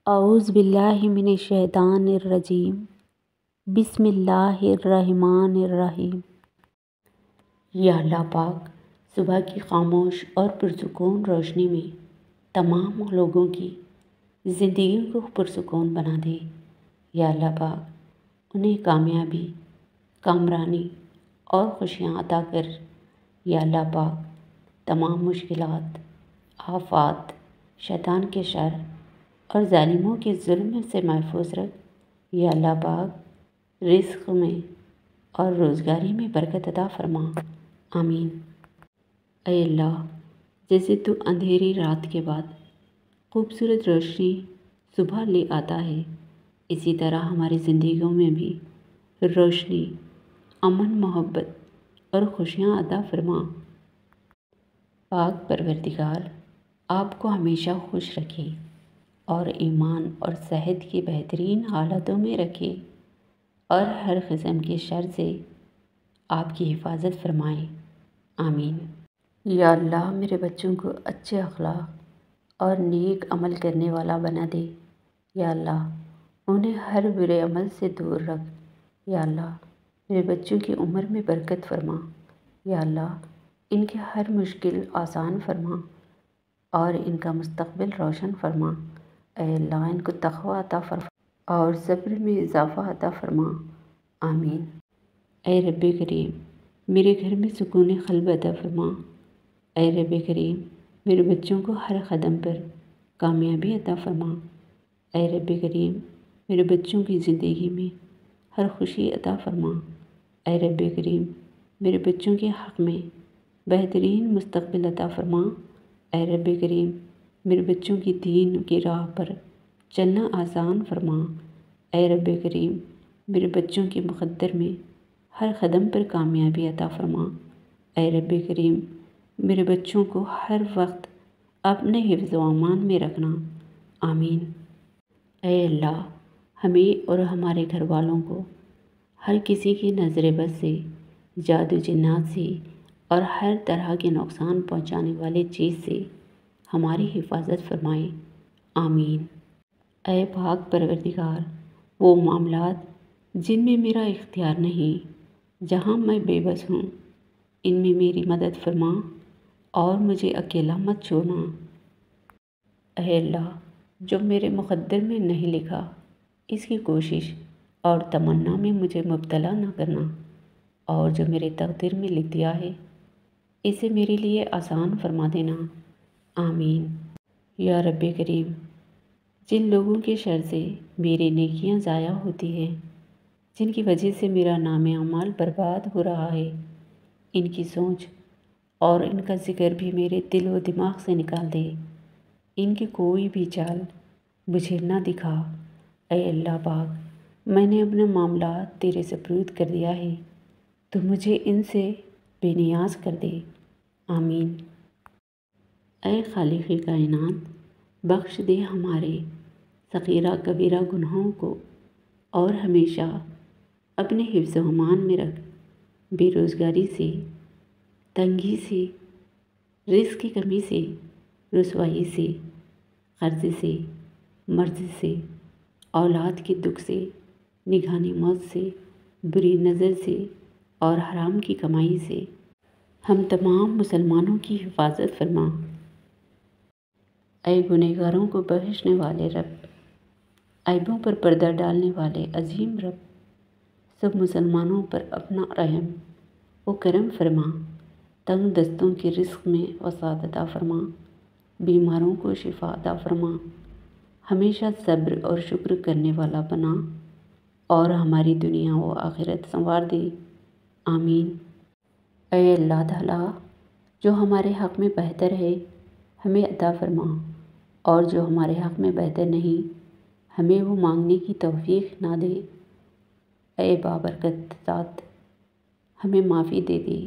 اعوذ باللہ من الشیطان الرجیم بسم اللہ الرحمن الرحیم۔ یا اللہ پاک، صبح کی خاموش اور پرسکون روشنی میں تمام لوگوں کی زندگی کو پرسکون بنا دے۔ یا اللہ پاک، انہیں کامیابی، کامرانی اور خوشیاں عطا کر۔ یا اللہ پاک، تمام مشکلات، آفات، شیطان کے شر اور ظالموں کے ظلم سے محفوظ رکھ۔ یا اللہ پاک، رزق میں اور روزگاری میں برکت عطا فرما، آمین۔ اے اللہ، جیسے تو اندھیری رات کے بعد خوبصورت روشنی صبح لے آتا ہے، اسی طرح ہماری زندگیوں میں بھی روشنی، امن، محبت اور خوشیاں عطا فرما۔ پاک پروردگار آپ کو ہمیشہ خوش رکھے اور ایمان اور صحت کی بہترین حالتوں میں رکھے اور ہر قسم کے شر سے آپ کی حفاظت فرمائے، آمین۔ یا اللہ، میرے بچوں کو اچھے اخلاق اور نیک عمل کرنے والا بنا دے۔ یا اللہ، انہیں ہر برے عمل سے دور رکھ۔ یا اللہ، میرے بچوں کی عمر میں برکت فرما۔ یا اللہ، ان کی ہر مشکل آسان فرما اور ان کا مستقبل روشن فرما۔ اے اللہ، ان کو تقوی عطا فرما اور صبر میں اضافہ عطا فرما، آمین۔ اے رب کریم، میرے گھر میں سکون قلب عطا فرما۔ اے رب کریم، میرے بچوں کو ہر قدم پر کامیابی عطا فرما۔ اے رب کریم، میرے بچوں کی زندگی میں ہر خوشی عطا فرما۔ اے رب کریم، میرے بچوں کے حق میں بہترین مستقبل عطا فرما۔ اے رب کریم، میرے بچوں کی دین کی راہ پر چلنا آسان فرما۔ اے رب کریم، میرے بچوں کے مقدر میں ہر قدم پر کامیابی عطا فرما۔ اے رب کریم، میرے بچوں کو ہر وقت اپنے حفظ و امان میں رکھنا، آمین۔ اے اللہ، ہمیں اور ہمارے گھر والوں کو ہر کسی کی نظر بد سے، جادو جنات سے اور ہر طرح کے نقصان پہنچانے والے چیز سے ہماری حفاظت فرمائے، آمین۔ اے پاک پروردگار، وہ معاملات جن میں میرا اختیار نہیں، جہاں میں بے بس ہوں، ان میں میری مدد فرما اور مجھے اکیلا مت چھوڑنا۔ اے اللہ، جو میرے مقدر میں نہیں لکھا، اس کی کوشش اور تمنا میں مجھے مبتلا نہ کرنا، اور جو میرے تقدیر میں لکھ دیا ہے، اسے میرے لیے آسان فرما دینا، آمین۔ یا رب کریم، جن لوگوں کے شر سے میری نیکیاں ضائع ہوتی ہیں، جن کی وجہ سے میرا نام اعمال برباد ہو رہا ہے، ان کی سوچ اور ان کا ذکر بھی میرے دل و دماغ سے نکال دے۔ ان کی کوئی بھی چال مجھے نہ دکھا۔ اے اللہ پاک، میں نے اپنے معاملات تیرے سپرد کر دیا ہے، تو مجھے ان سے بے نیاز کر دے، آمین۔ اے خالق کائنات، بخش دے ہمارے صغیرہ کبیرہ گناہوں کو اور ہمیشہ اپنے حفظ و امان میں رکھ۔ بے روزگاری سے، تنگی سے، رزق کی کمی سے، رسوائی سے، قرض سے، مرض سے، اولاد کے دکھ سے، نگہانی موت سے، بری نظر سے اور حرام کی کمائی سے ہم تمام مسلمانوں کی حفاظت فرما۔ اے گنہگاروں کو بخشنے والے رب، عیبوں پر پردہ ڈالنے والے عظیم رب، سب مسلمانوں پر اپنا رحم و کرم فرما۔ تنگ دستوں کے رزق میں وسعت عطا فرما، بیماروں کو شفا عطا فرما، ہمیشہ صبر اور شکر کرنے والا بنا اور ہماری دنیا و آخرت سنوار دے، آمین۔ اے اللہ تعالیٰ، جو ہمارے حق میں بہتر ہے ہمیں عطا فرما، اور جو ہمارے حق میں بہتر نہیں ہمیں وہ مانگنے کی توفیق نہ دے۔ اے بابرکت ذات، ہمیں معافی دے دے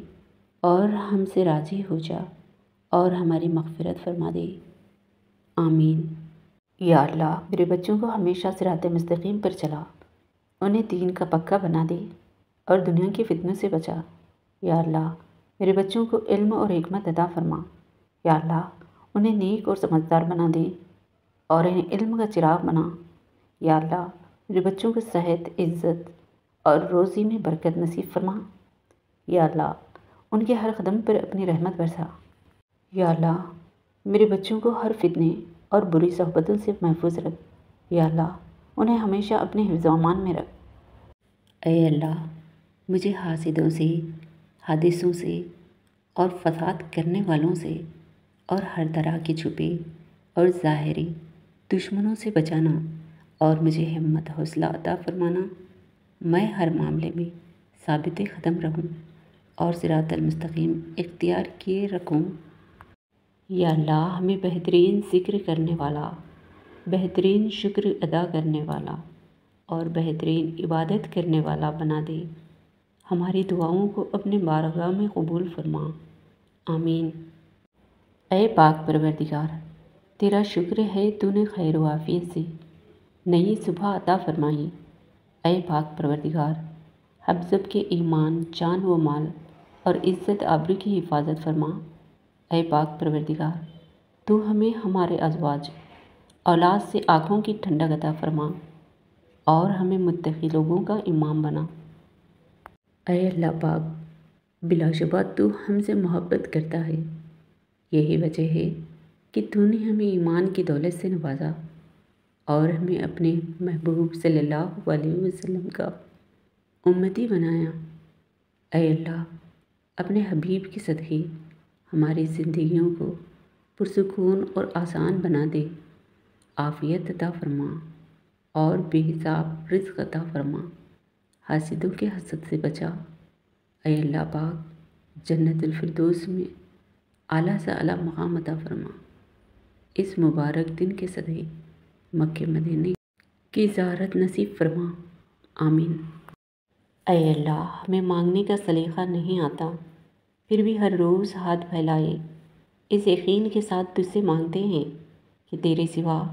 اور ہم سے راضی ہو جا اور ہماری مغفرت فرما دے، آمین۔ یا اللہ، میرے بچوں کو ہمیشہ صراط مستقیم پر چلا، انہیں دین کا پکا بنا دے اور دنیا کے فتنوں سے بچا۔ یا اللہ، میرے بچوں کو علم اور حکمت عطا فرما۔ یا اللہ، انہیں نیک اور سمجھدار بنا دے اور انہیں علم کا چراغ بنا۔ یا اللہ میرے بچوں کو صحت، عزت اور روزی میں برکت نصیب فرما۔ یا اللہ ان کے ہر قدم پر اپنی رحمت برسا۔ یا اللہ میرے بچوں کو ہر فتنے اور بری صحبتوں سے محفوظ رکھ۔ یا اللہ انہیں ہمیشہ اپنے حفظ و امان میں رکھ۔ اے اللہ مجھے حاسدوں سے، حادثوں سے اور فساد کرنے والوں سے اور ہر طرح کے چھپے اور ظاہری دشمنوں سے بچانا اور مجھے ہمت حوصلہ عطا فرمانا۔ میں ہر معاملے میں ثابت قدم رہوں اور صراط المستقیم اختیار کیے رکھوں۔ یا اللہ ہمیں بہترین ذکر کرنے والا، بہترین شکر ادا کرنے والا اور بہترین عبادت کرنے والا بنا دے۔ ہماری دعاؤں کو اپنے بارگاہ میں قبول فرما، آمین۔ اے پاک پروردگار تیرا شکر ہے تو نے خیر و عافیت سے نئی صبح عطا فرمائی۔ اے پاک پروردگار ہم سب کے ایمان، جان و مال اور عزت آبرو کی حفاظت فرما۔ اے پاک پروردگار تو ہمیں ہمارے ازواج، اولاد سے آنکھوں کی ٹھنڈک عطا فرما اور ہمیں متقی لوگوں کا امام بنا۔ اے اللہ پاک بلا شبہ تو ہم سے محبت کرتا ہے، یہی وجہ ہے کہ تو نے ہمیں ایمان کی دولت سے نوازا اور ہمیں اپنے محبوب صلی اللہ علیہ وسلم کا امتی بنایا۔ اے اللہ اپنے حبیب کے صدقے ہماری زندگیوں کو پرسکون اور آسان بنا دے، عافیت عطا فرما اور بے حساب رزق عطا فرما، حاسدوں کے حسد سے بچا۔ اے اللہ پاک جنت الفردوس میں اعلیٰ سے اعلیٰ مقام عطا فرما۔ اس مبارک دن کے صدقے مکہ مدینے کی زیارت نصیب فرما، آمین۔ اے اللہ ہمیں مانگنے کا سلیقہ نہیں آتا، پھر بھی ہر روز ہاتھ پھیلائے اس یقین کے ساتھ تجھ سے مانگتے ہیں کہ تیرے سوا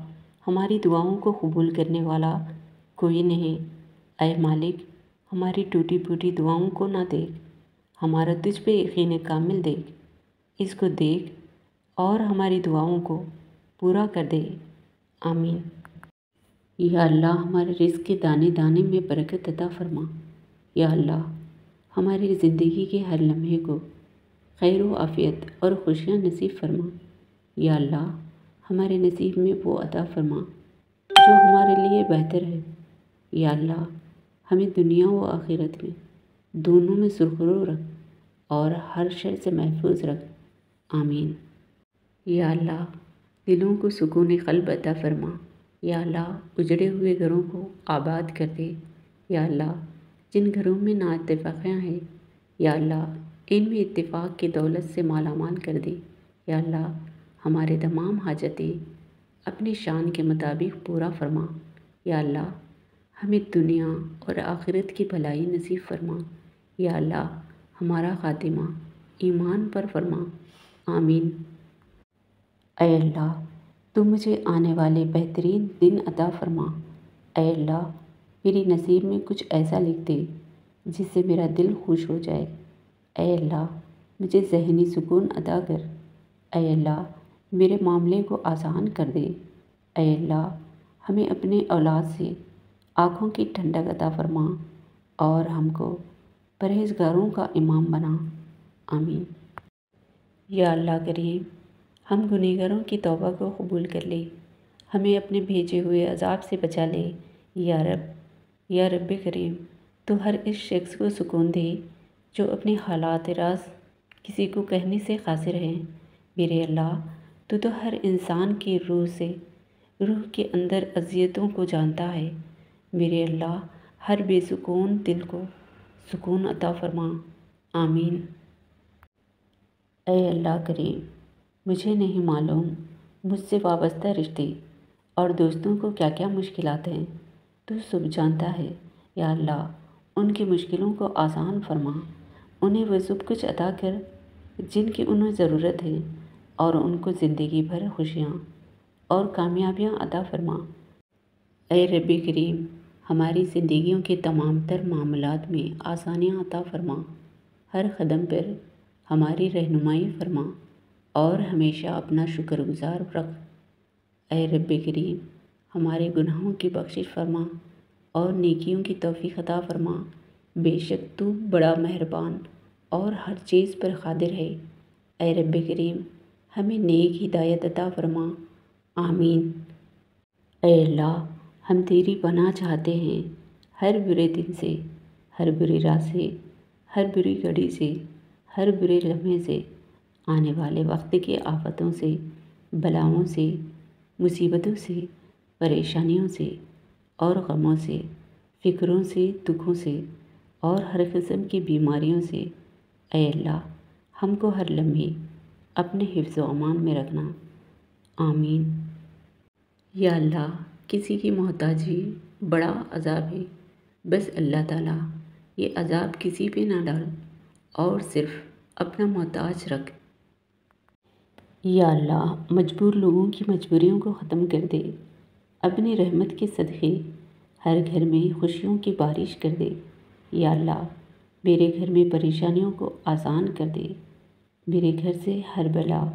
ہماری دعاؤں کو قبول کرنے والا کوئی نہیں۔ اے مالک ہماری ٹوٹی پھوٹی دعاؤں کو نہ دیکھ، ہمارا تجھ پہ یقین کامل دیکھ، اس کو دیکھ اور ہماری دعاؤں کو پورا کر دے، آمین۔ یا اللہ ہمارے رزق کے دانے دانے میں برکت عطا فرما۔ یا اللہ ہماری زندگی کے ہر لمحے کو خیر و عافیت اور خوشیاں نصیب فرما۔ یا اللہ ہمارے نصیب میں وہ عطا فرما جو ہمارے لیے بہتر ہے۔ یا اللہ ہمیں دنیا و آخرت میں دونوں میں سرخرو رکھ اور ہر شر سے محفوظ رکھ، آمین۔ یا اللہ دلوں کو سکون قلب عطا فرما۔ یا اللہ اجڑے ہوئے گھروں کو آباد کر دے۔ یا اللہ جن گھروں میں نااتفاقیاں ہیں یا اللہ ان میں اتفاق کی دولت سے مالا مال کر دے۔ یا اللہ ہمارے تمام حاجتیں اپنی شان کے مطابق پورا فرما۔ یا اللہ ہمیں دنیا اور آخرت کی بھلائی نصیب فرما۔ یا اللہ ہمارا خاتمہ ایمان پر فرما، آمین۔ اے اللہ تو مجھے آنے والے بہترین دن عطا فرما۔ اے اللہ میری نصیب میں کچھ ایسا لکھ دے جس سے میرا دل خوش ہو جائے۔ اے اللہ مجھے ذہنی سکون عطا کر۔ اے اللہ میرے معاملے کو آسان کر دے۔ اے اللہ ہمیں اپنے اولاد سے آنکھوں کی ٹھنڈک عطا فرما اور ہم کو پرہیزگاروں کا امام بنا، آمین۔ یا اللہ کریم ہم گنہگاروں کی توبہ کو قبول کر لے، ہمیں اپنے بھیجے ہوئے عذاب سے بچا لے۔ یا رب کریم تو ہر اس شخص کو سکون دے جو اپنے حالات راز کسی کو کہنے سے قاصر ہیں۔ میرے اللہ تو ہر انسان کی روح کے اندر اذیتوں کو جانتا ہے۔ میرے اللہ ہر بے سکون دل کو سکون عطا فرما، آمین۔ اے اللہ کریم مجھے نہیں معلوم مجھ سے وابستہ رشتے اور دوستوں کو کیا کیا مشکلات ہیں، تو سب جانتا ہے۔ یا اللہ ان کی مشکلوں کو آسان فرما، انہیں وہ سب کچھ عطا کر جن کی انہیں ضرورت ہے اور ان کو زندگی بھر خوشیاں اور کامیابیاں عطا فرما۔ اے رب کریم ہماری زندگیوں کے تمام تر معاملات میں آسانیاں عطا فرما، ہر قدم پر ہماری رہنمائی فرما اور ہمیشہ اپنا شکر گزار رکھ۔ اے رب کریم ہمارے گناہوں کی بخشش فرما اور نیکیوں کی توفیق عطا فرما، بے شک تو بڑا مہربان اور ہر چیز پر قادر ہے۔ اے رب کریم ہمیں نیک ہدایت عطا فرما، آمین۔ اے اللہ ہم تیری پناہ چاہتے ہیں ہر برے دن سے، ہر بری رات سے، ہر بری گھڑی سے، ہر برے لمحے سے، آنے والے وقت کے آفتوں سے، بلاؤں سے، مصیبتوں سے، پریشانیوں سے اور غموں سے، فکروں سے، دکھوں سے اور ہر قسم کی بیماریوں سے۔ اے اللہ ہم کو ہر لمحے اپنے حفظ و امان میں رکھنا، آمین۔ یا اللہ کسی کی محتاجی بڑا عذاب ہے، بس اللہ تعالیٰ یہ عذاب کسی پہ نہ ڈال اور صرف اپنا محتاج رکھ۔ یا اللہ مجبور لوگوں کی مجبوریوں کو ختم کر دے، اپنی رحمت کے صدقے ہر گھر میں خوشیوں کی بارش کر دے۔ یا اللہ میرے گھر میں پریشانیوں کو آسان کر دے، میرے گھر سے ہر بلا،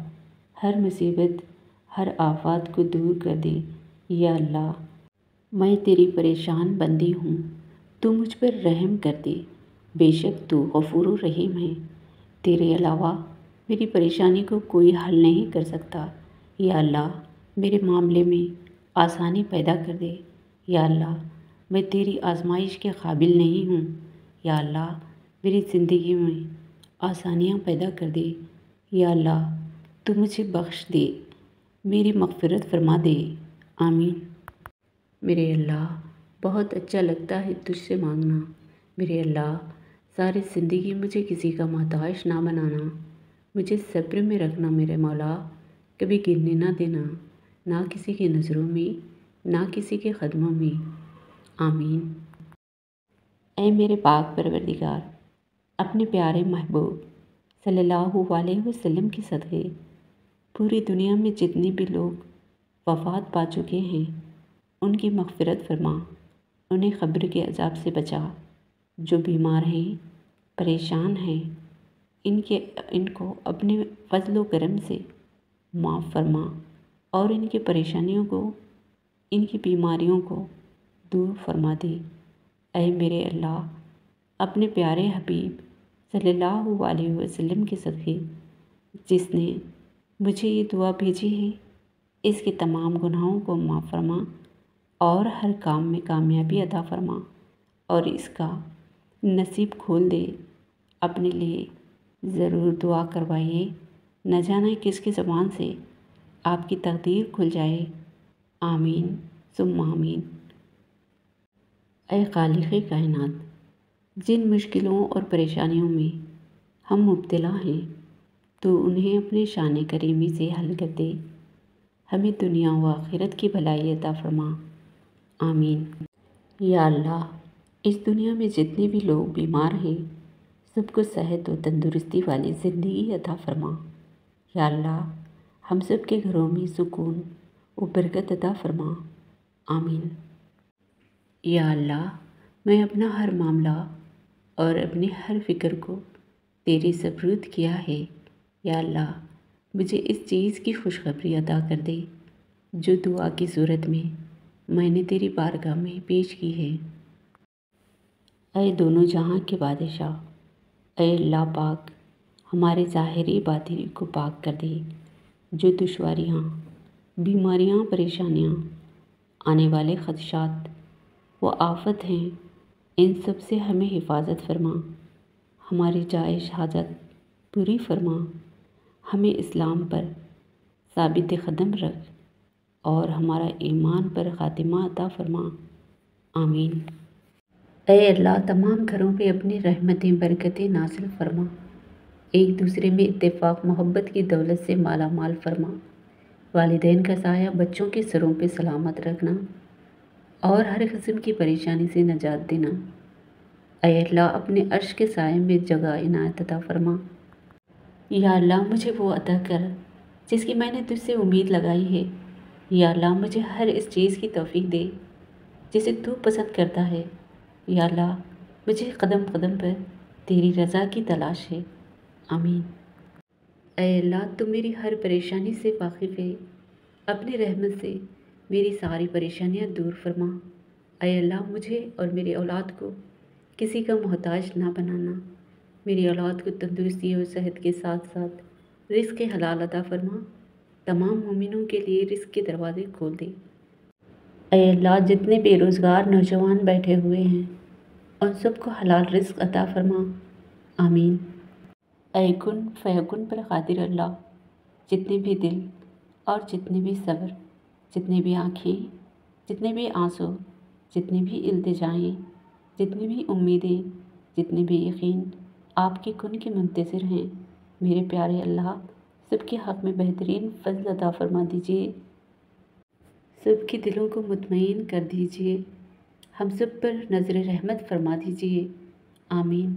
ہر مصیبت، ہر آفات کو دور کر دے۔ یا اللہ میں تیری پریشان بندی ہوں، تو مجھ پر رحم کر دے، بے شک تو غفور و رحیم ہے، تیرے علاوہ میری پریشانی کو کوئی حل نہیں کر سکتا۔ یا اللہ میرے معاملے میں آسانی پیدا کر دے۔ یا اللہ میں تیری آزمائش کے قابل نہیں ہوں، یا اللہ میری زندگی میں آسانیاں پیدا کر دے۔ یا اللہ تو مجھے بخش دے، میری مغفرت فرما دے، آمین۔ میرے اللہ بہت اچھا لگتا ہے تجھ سے مانگنا، میرے اللہ ساری زندگی مجھے کسی کا محتاج نہ بنانا، مجھے صبر میں رکھنا میرے مولا، کبھی گرنے نہ دینا، نہ کسی کی نظروں میں نہ کسی کے قدموں میں، آمین۔ اے میرے پاک پروردگار اپنے پیارے محبوب صلی اللہ علیہ وسلم کے صدقے پوری دنیا میں جتنے بھی لوگ وفات پا چکے ہیں ان کی مغفرت فرما، انہیں قبر کے عذاب سے بچا، جو بیمار ہیں، پریشان ہیں، ان کو اپنے فضل و کرم سے معاف فرما اور ان کی پریشانیوں کو، ان کی بیماریوں کو دور فرما دے۔ اے میرے اللہ اپنے پیارے حبیب صلی اللہ علیہ وسلم کے صدقے جس نے مجھے یہ دعا بھیجی ہے، اس کے تمام گناہوں کو معاف فرما اور ہر کام میں کامیابی عطا فرما اور اس کا نصیب کھول دے۔ اپنے لیے ضرور دعا کروائیے، نہ جانے کس کی زبان سے آپ کی تقدیر کھل جائے، آمین ثم آمین۔ اے خالق کائنات جن مشکلوں اور پریشانیوں میں ہم مبتلا ہیں تو انہیں اپنے شان کریمی سے حل کر دے، ہمیں دنیا و آخرت کی بھلائی عطا فرما، آمین۔ یا اللہ اس دنیا میں جتنے بھی لوگ بیمار ہیں سب کو صحت و تندرستی والی زندگی عطا فرما۔ یا اللہ ہم سب کے گھروں میں سکون و برکت عطا فرما، آمین۔ یا اللہ میں اپنا ہر معاملہ اور اپنی ہر فکر کو تیرے سپرد کیا ہے، یا اللہ مجھے اس چیز کی خوشخبری عطا کر دے جو دعا کی صورت میں نے تیری بارگاہ میں پیش کی ہے۔ اے دونوں جہاں کے بادشاہ، اے اللہ پاک ہمارے ظاہری باطنی کو پاک کر دے، جو دشواریاں، بیماریاں، پریشانیاں، آنے والے خدشات و آفت ہیں ان سب سے ہمیں حفاظت فرما، ہماری جائز حاجت پوری فرما، ہمیں اسلام پر ثابت قدم رکھ اور ہمارا ایمان پر خاتمہ عطا فرما، آمین۔ اے اللہ تمام گھروں پہ اپنی رحمتیں برکتیں نازل فرما، ایک دوسرے میں اتفاق محبت کی دولت سے مالا مال فرما، والدین کا سایہ بچوں کے سروں پہ سلامت رکھنا اور ہر قسم کی پریشانی سے نجات دینا۔ اے اللہ اپنے عرش کے سائے میں جگہ عنایت عطا فرما۔ یا اللہ مجھے وہ عطا کر جس کی میں نے تجھ سے امید لگائی ہے، یا اللہ مجھے ہر اس چیز کی توفیق دے جسے تو پسند کرتا ہے، یا اللہ مجھے قدم قدم پر تیری رضا کی تلاش ہے، آمین۔ اے اللہ تو میری ہر پریشانی سے واقف ہے اپنی رحمت سے میری ساری پریشانیاں دور فرما۔ اے اللہ مجھے اور میری اولاد کو کسی کا محتاج نہ بنانا۔ میری اولاد کو تندرستی اور صحت کے ساتھ ساتھ رزق حلال عطا فرما۔ تمام مومنوں کے لیے رزق کے دروازے کھول دے۔ اے اللہ جتنے بے روزگار نوجوان بیٹھے ہوئے ہیں ان سب کو حلال رزق عطا فرما۔ آمین۔ اے کن فیکن پر قادر اللہ، جتنے بھی دل اور جتنے بھی صبر، جتنے بھی آنکھیں، جتنے بھی آنسو، جتنے بھی التجائیں، جتنی بھی امیدیں، جتنے بھی یقین آپ کے کن کے منتظر ہیں، میرے پیارے اللہ سب کے حق میں بہترین فضل عطا فرما دیجیے، سب کے دلوں کو مطمئن کر دیجیے، ہم سب پر نظر رحمت فرما دیجیے۔ آمین۔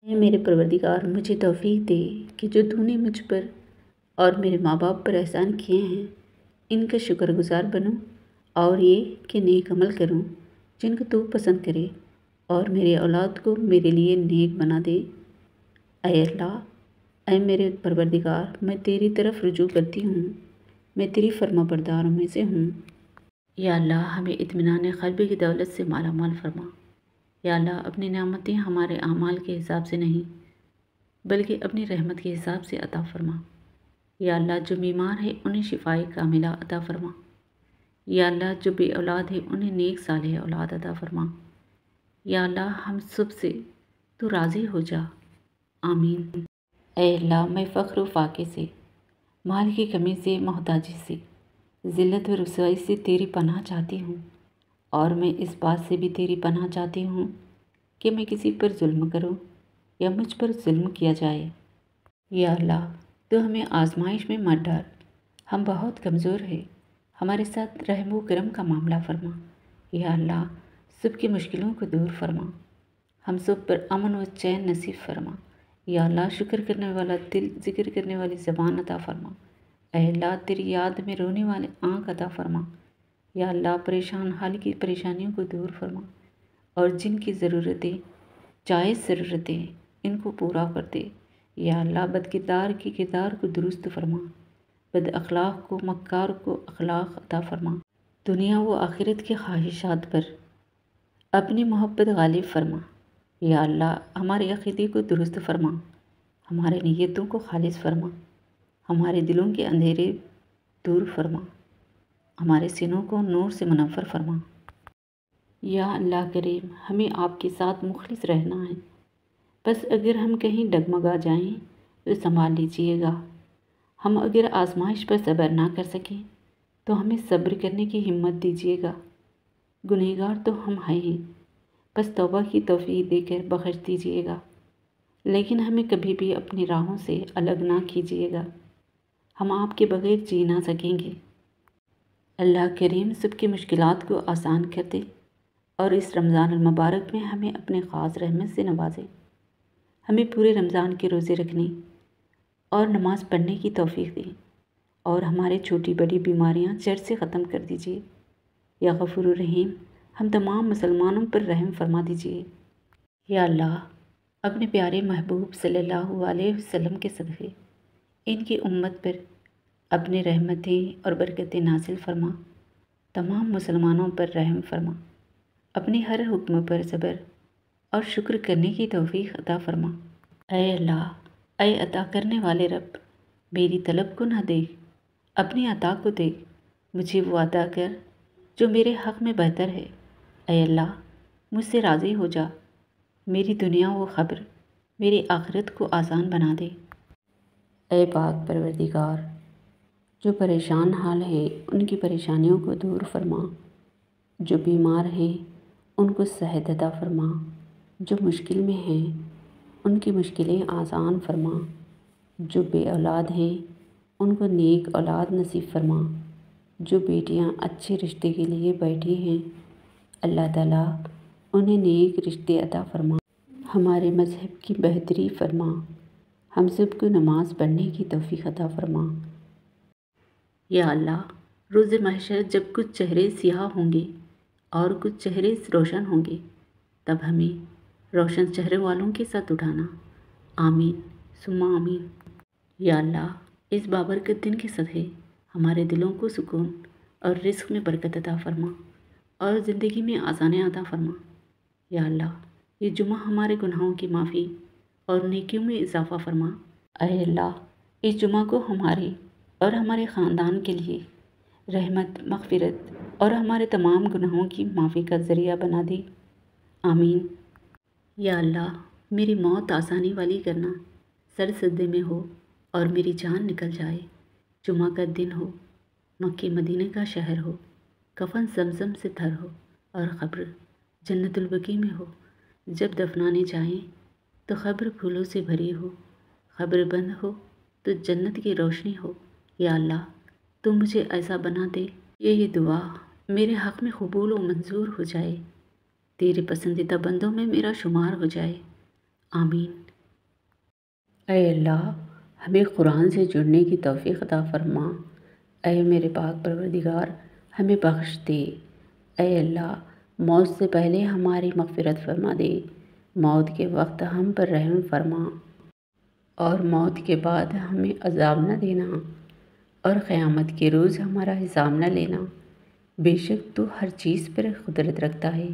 اے میرے پروردگار مجھے توفیق دے کہ جو تو نے مجھ پر اور میرے ماں باپ پر احسان کیے ہیں ان کا شکر گزار بنوں، اور یہ کہ نیک عمل کروں جن کو تو پسند کرے، اور میرے اولاد کو میرے لیے نیک بنا دے۔ اے اللہ، اے میرے پروردگار میں تیری طرف رجوع کرتی ہوں، میں تیری فرما برداروں میں سے ہوں۔ یا اللہ ہمیں اطمینان قلبی کی دولت سے مالا مال فرما۔ یا اللہ اپنی نعمتیں ہمارے اعمال کے حساب سے نہیں بلکہ اپنی رحمت کے حساب سے عطا فرما۔ یا اللہ جو بیمار ہے انہیں شفائے کاملہ عطا فرما۔ یا اللہ جو بے اولاد ہے انہیں نیک صالح اولاد عطا فرما۔ یا اللہ ہم سب سے تو راضی ہو جا۔ آمین۔ اے اللہ میں فقر و فاقے سے، مال کی کمی سے، محتاجی سے، ذلت و رسوائی سے تیری پناہ چاہتی ہوں، اور میں اس بات سے بھی تیری پناہ چاہتی ہوں کہ میں کسی پر ظلم کروں یا مجھ پر ظلم کیا جائے۔ یا اللہ تو ہمیں آزمائش میں مت ڈال، ہم بہت کمزور ہیں، ہمارے ساتھ رحم و کرم کا معاملہ فرما۔ یا اللہ سب کی مشکلوں کو دور فرما، ہم سب پر امن و چین نصیب فرما۔ یا اللہ شکر کرنے والا دل، ذکر کرنے والی زبان عطا فرما۔ اے اللہ تیری یاد میں رونے والے آنکھ عطا فرما۔ یا اللہ پریشان حال کی پریشانیوں کو دور فرما، اور جن کی ضرورتیں جائز ضرورتیں ان کو پورا کر دے۔ یا اللہ بد کردار کی کردار کو درست فرما، بد اخلاق کو، مکار کو اخلاق عطا فرما۔ دنیا و آخرت کی خواہشات پر اپنی محبت غالب فرما۔ یا اللہ ہمارے عقیدے کو درست فرما، ہمارے نیتوں کو خالص فرما، ہمارے دلوں کے اندھیرے دور فرما، ہمارے سینوں کو نور سے منور فرما۔ یا اللہ کریم ہمیں آپ کے ساتھ مخلص رہنا ہے، بس اگر ہم کہیں ڈگمگا جائیں تو سنبھال لیجیے گا۔ ہم اگر آزمائش پر صبر نہ کر سکیں تو ہمیں صبر کرنے کی ہمت دیجیے گا۔ گنہگار تو ہم ہیں، بس توبہ کی توفیق دے کر بخش دیجیے گا، لیکن ہمیں کبھی بھی اپنی راہوں سے الگ نہ کیجیے گا، ہم آپ کے بغیر جی نہ سکیں گے۔ اللہ کریم سب کی مشکلات کو آسان کر دے، اور اس رمضان المبارک میں ہمیں اپنے خاص رحمت سے نوازے، ہمیں پورے رمضان کے روزے رکھنے اور نماز پڑھنے کی توفیق دے، اور ہمارے چھوٹی بڑی بیماریاں جڑ سے ختم کر دیجیے۔ یا غفور الرحیم ہم تمام مسلمانوں پر رحم فرما دیجیے۔ یا اللہ اپنے پیارے محبوب صلی اللہ علیہ وسلم کے صدقے ان کی امت پر اپنے رحمتیں اور برکتیں نازل فرما، تمام مسلمانوں پر رحم فرما، اپنی ہر حکم پر صبر اور شکر کرنے کی توفیق عطا فرما۔ اے اللہ، اے عطا کرنے والے رب، میری طلب کو نہ دیکھ، اپنی عطا کو دیکھ، مجھے وہ عطا کر جو میرے حق میں بہتر ہے۔ اے اللہ مجھ سے راضی ہو جا، میری دنیا و خبر، میری آخرت کو آسان بنا دے۔ اے پاک پروردگار، جو پریشان حال ہے ان کی پریشانیوں کو دور فرما، جو بیمار ہیں ان کو صحت عطا فرما، جو مشکل میں ہیں ان کی مشکلیں آسان فرما، جو بے اولاد ہیں ان کو نیک اولاد نصیب فرما، جو بیٹیاں اچھے رشتے کے لیے بیٹھی ہیں اللہ تعالیٰ انہیں نیک رشتے عطا فرما، ہمارے مذہب کی بہتری فرما، ہم سب کو نماز پڑھنے کی توفیق عطا فرما۔ یا اللہ روز محشر جب کچھ چہرے سیاہ ہوں گے اور کچھ چہرے روشن ہوں گے تب ہمیں روشن چہرے والوں کے ساتھ اٹھانا۔ آمین ثم آمین۔ یا اللہ اس بابرکت دن کے صدقے ہمارے دلوں کو سکون اور رزق میں برکت عطا فرما اور زندگی میں آسانیاں عطا فرما۔ یا اللہ، یہ جمعہ ہمارے گناہوں کی معافی اور نیکیوں میں اضافہ فرما۔ اے اللہ، اس جمعہ کو ہمارے اور ہمارے خاندان کے لیے رحمت، مغفرت اور ہمارے تمام گناہوں کی معافی کا ذریعہ بنا دے۔ آمین۔ یا اللہ، میری موت آسانی والی کرنا، سر سجدے میں ہو اور میری جان نکل جائے، جمعہ کا دن ہو، مکہ مدینے کا شہر ہو، کفن زمزم سے تر ہو اور قبر جنت البقیع میں ہو۔ جب دفنانے جائیں تو قبر پھولوں سے بھری ہو، قبر بند ہو تو جنت کی روشنی ہو۔ یا اللہ، تو مجھے ایسا بنا دے کہ یہ دعا میرے حق میں قبول و منظور ہو جائے، تیرے پسندیدہ بندوں میں میرا شمار ہو جائے۔ آمین۔ اے اللہ، ہمیں قرآن سے جڑنے کی توفیق عطا فرما۔ اے میرے پاک پروردگار، ہمیں بخش دے۔ اے اللہ، موت سے پہلے ہماری مغفرت فرما دے، موت کے وقت ہم پر رحم فرما اور موت کے بعد ہمیں عذاب نہ دینا اور قیامت کے روز ہمارا حساب نہ لینا۔ بے شک تو ہر چیز پر قدرت رکھتا ہے۔